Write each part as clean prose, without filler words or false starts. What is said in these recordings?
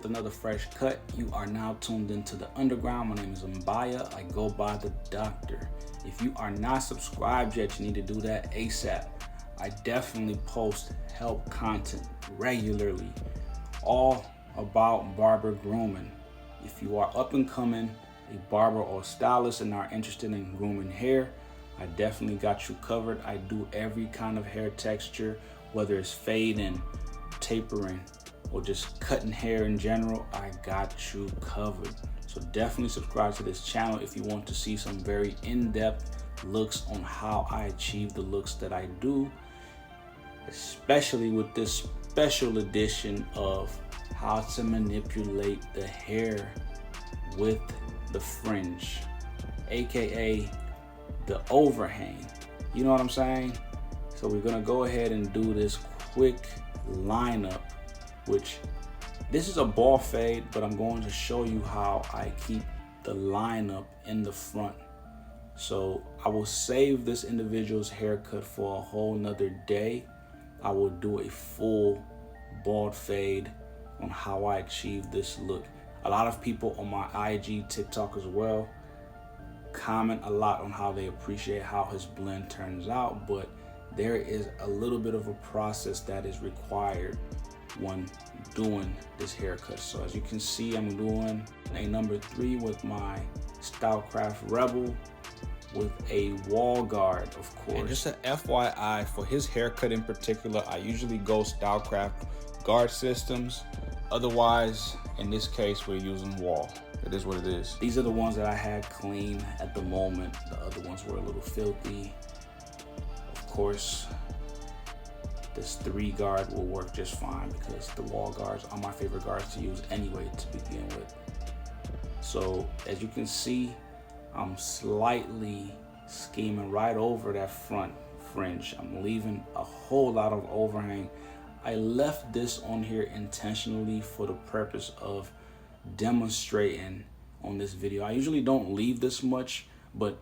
another fresh cut. You are now tuned into the underground. My name is Mbaya. I go by the Doctor. If you are not subscribed yet, you need to do that ASAP. I definitely post help content regularly, all about barber grooming. If you are up and coming, a barber or stylist and are interested in grooming hair, I definitely got you covered. I do every kind of hair texture, whether it's fading, tapering, or just cutting hair in general. I got you covered. So definitely subscribe to this channel if you want to see some very in-depth looks on how I achieve the looks that I do, especially with this special edition of how to manipulate the hair with the fringe, aka the overhang. You know what I'm saying? So we're gonna go ahead and do this quick lineup, which this is a ball fade, but I'm going to show you how I keep the lineup in the front. So I will save this individual's haircut for a whole nother day. I will do a full bald fade on how I achieve this look. A lot of people on my IG, TikTok as well, comment a lot on how they appreciate how his blend turns out, but there is a little bit of a process that is required when doing this haircut. So as you can see, I'm doing a number 3 with my Stylecraft Rebel with a wall guard, of course. And just an FYI, for his haircut in particular, I usually go Stylecraft guard systems. Otherwise, in this case, we're using wall. It is what it is. These are the ones that I had clean at the moment. The other ones were a little filthy. Of course, this 3 guard will work just fine because the wall guards are my favorite guards to use anyway to begin with. So as you can see, I'm slightly scheming right over that front fringe. I'm leaving a whole lot of overhang. I left this on here intentionally for the purpose of demonstrating on this video. I usually don't leave this much, but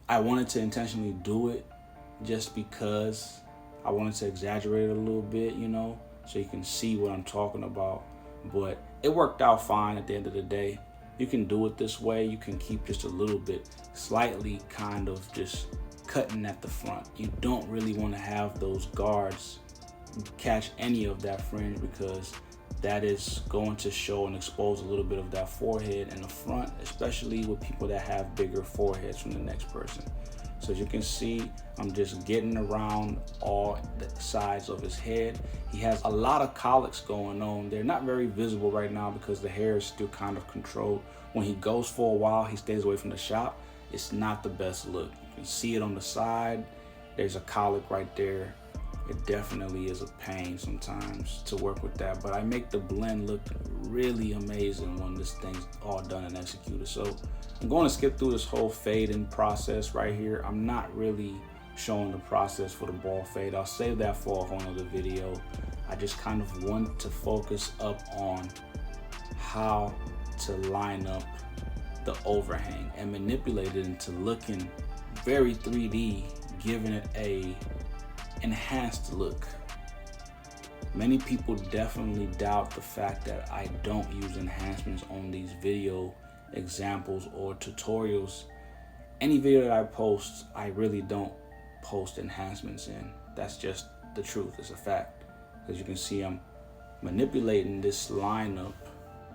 I wanted to intentionally do it just because I wanted to exaggerate it a little bit, you know, so you can see what I'm talking about. But it worked out fine at the end of the day. You can do it this way. You can keep just a little bit, slightly kind of just cutting at the front. You don't really want to have those guards catch any of that fringe because that is going to show and expose a little bit of that forehead in the front, especially with people that have bigger foreheads from the next person. So as you can see, I'm just getting around all the sides of his head. He has a lot of colics going on. They're not very visible right now because the hair is still kind of controlled. When he goes for a while, he stays away from the shop. It's not the best look. You can see it on the side. There's a colic right there. It definitely is a pain sometimes to work with that, but I make the blend look really amazing when this thing's all done and executed. So I'm going to skip through this whole fading process right here. I'm not really showing the process for the ball fade. I'll save that for a whole nother video. I just kind of want to focus up on how to line up the overhang and manipulate it into looking very 3D, giving it a enhanced look. Many people definitely doubt the fact that I don't use enhancements on these video examples or tutorials. Any video that I post, I really don't post enhancements in. That's just the truth. It's a fact. As you can see, I'm manipulating this lineup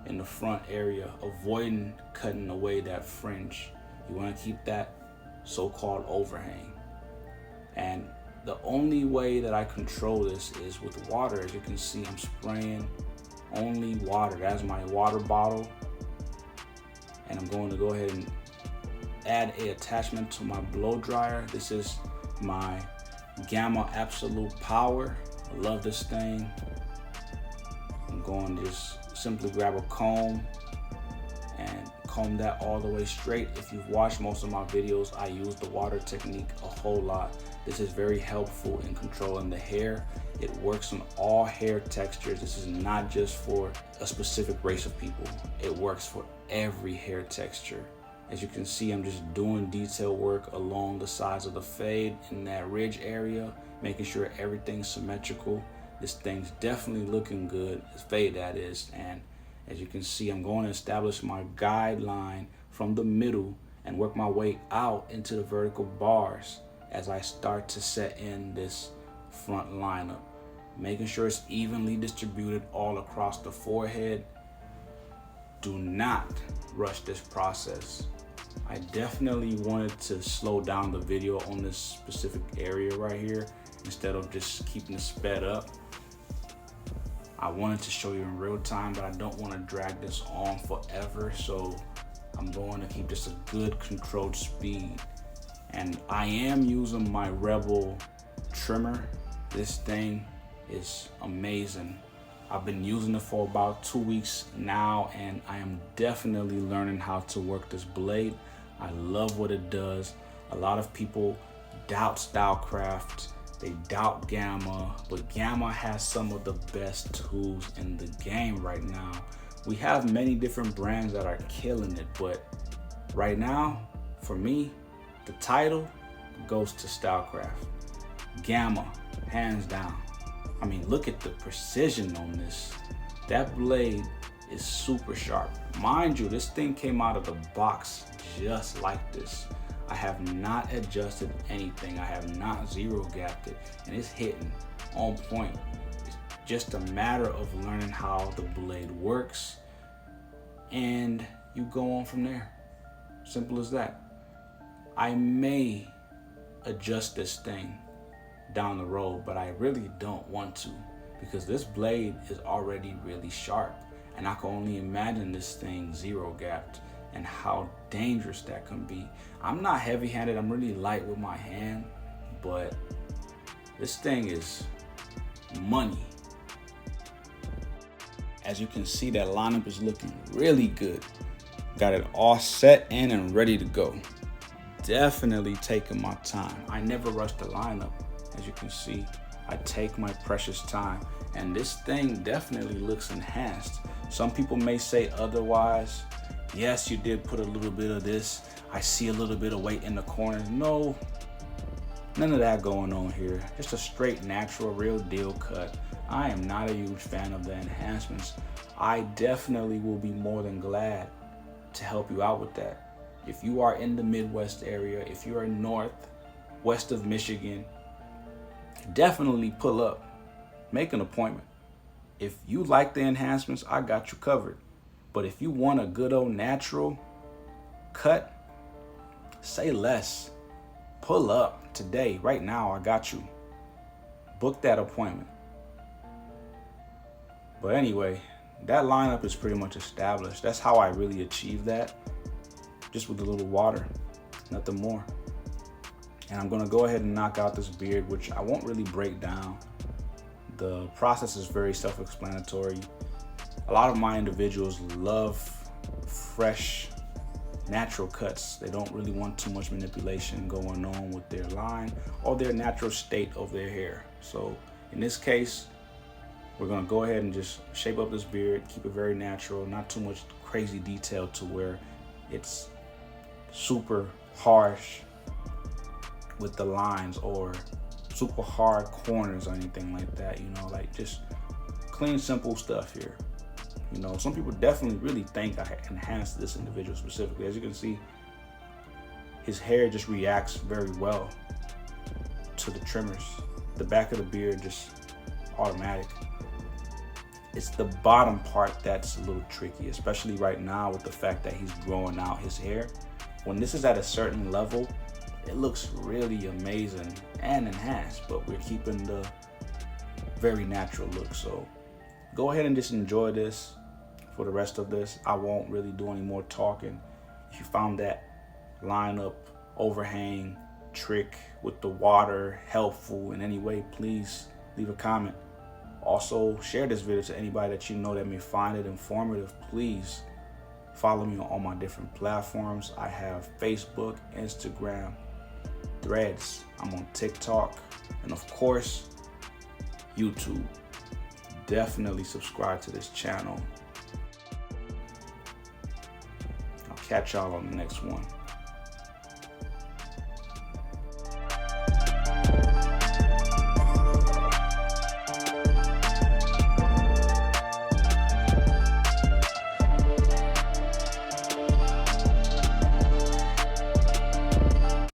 in the front area, avoiding cutting away that fringe. You want to keep that so-called overhang. And the only way that I control this is with water. As you can see, I'm spraying only water. That's my water bottle. And I'm going to go ahead and add a attachment to my blow dryer. This is my Gamma Absolute Power. I love this thing. I'm going to just simply grab a comb and comb that all the way straight. If you've watched most of my videos, I use the water technique a whole lot. This is very helpful in controlling the hair. It works on all hair textures. This is not just for a specific race of people. It works for every hair texture. As you can see, I'm just doing detail work along the sides of the fade in that ridge area, making sure everything's symmetrical. This thing's definitely looking good, this fade that is, and As you can see, I'm going to establish my guideline from the middle and work my way out into the vertical bars as I start to set in this front lineup, making sure it's evenly distributed all across the forehead. Do not rush this process. I definitely wanted to slow down the video on this specific area right here instead of just keeping it sped up. I wanted to show you in real time, but I don't want to drag this on forever, so I'm going to keep this a good controlled speed. And I am using my Rebel trimmer. This thing is amazing. I've been using it for about 2 weeks now, and I am definitely learning how to work this blade. I love what it does. A lot of people doubt Stylecraft, they doubt Gamma, but Gamma has some of the best tools in the game right now. We have many different brands that are killing it, but right now, for me, the title goes to Stylecraft. Gamma, hands down. I mean, look at the precision on this. That blade is super sharp. Mind you, this thing came out of the box just like this. I have not adjusted anything. I have not zero gapped it, and it's hitting on point. It's just a matter of learning how the blade works, and you go on from there. Simple as that. I may adjust this thing down the road, but I really don't want to, because this blade is already really sharp, and I can only imagine this thing zero gapped and how dangerous that can be. I'm not heavy-handed, I'm really light with my hand, but this thing is money. As you can see, that lineup is looking really good. Got it all set in and ready to go. Definitely taking my time. I never rush the lineup. As you can see, I take my precious time, and this thing definitely looks enhanced. Some people may say otherwise. Yes, you did put a little bit of this. I see a little bit of weight in the corner. No, none of that going on here. Just a straight, natural, real deal cut. I am not a huge fan of the enhancements. I definitely will be more than glad to help you out with that. If you are in the Midwest area, if you are north, west of Michigan, definitely pull up, make an appointment. If you like the enhancements, I got you covered. But if you want a good old natural cut, say less. Pull up today, right now, I got you. Book that appointment. But anyway, that lineup is pretty much established. That's how I really achieve that, just with a little water, nothing more. And I'm gonna go ahead and knock out this beard, which I won't really break down. The process is very self-explanatory. A lot of my individuals love fresh, natural cuts. They don't really want too much manipulation going on with their line or their natural state of their hair. So in this case, we're gonna go ahead and just shape up this beard, keep it very natural, not too much crazy detail to where it's super harsh with the lines or super hard corners or anything like that, you know, like just clean, simple stuff here. You know, some people definitely really think I enhanced this individual specifically. As you can see, his hair just reacts very well to the trimmers. The back of the beard just automatic. It's the bottom part that's a little tricky, especially right now with the fact that he's growing out his hair. When this is at a certain level, it looks really amazing and enhanced, but we're keeping the very natural look. So go ahead and just enjoy this for the rest of this. I won't really do any more talking. If you found that lineup, overhang, trick with the water helpful in any way, please leave a comment. Also, share this video to anybody that you know that may find it informative. Please follow me on all my different platforms. I have Facebook, Instagram, Threads. I'm on TikTok, and of course, YouTube. Definitely subscribe to this channel. I'll catch y'all on the next one.